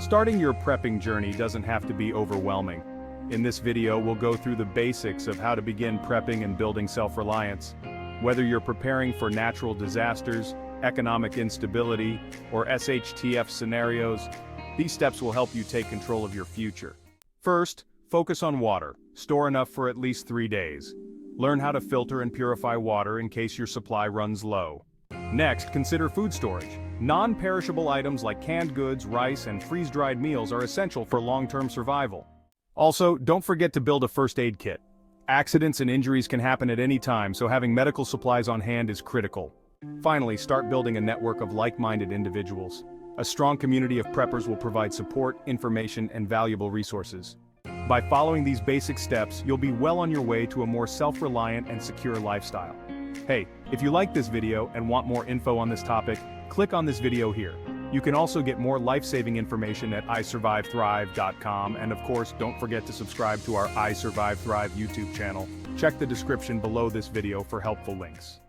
Starting your prepping journey doesn't have to be overwhelming. In this video, we'll go through the basics of how to begin prepping and building self-reliance. Whether you're preparing for natural disasters, economic instability, or SHTF scenarios, these steps will help you take control of your future. First, focus on water. Store enough for at least 3 days. Learn how to filter and purify water in case your supply runs low. Next, consider food storage. Non-perishable items like canned goods, rice, and freeze-dried meals are essential for long-term survival. Also, don't forget to build a first aid kit. Accidents and injuries can happen at any time, so having medical supplies on hand is critical. Finally, start building a network of like-minded individuals. A strong community of preppers will provide support, information, and valuable resources. By following these basic steps, you'll be well on your way to a more self-reliant and secure lifestyle. Hey, if you like this video and want more info on this topic, click on this video here. You can also get more life-saving information at isurvivethrive.com, and of course, don't forget to subscribe to our I Survive Thrive YouTube channel. Check the description below this video for helpful links.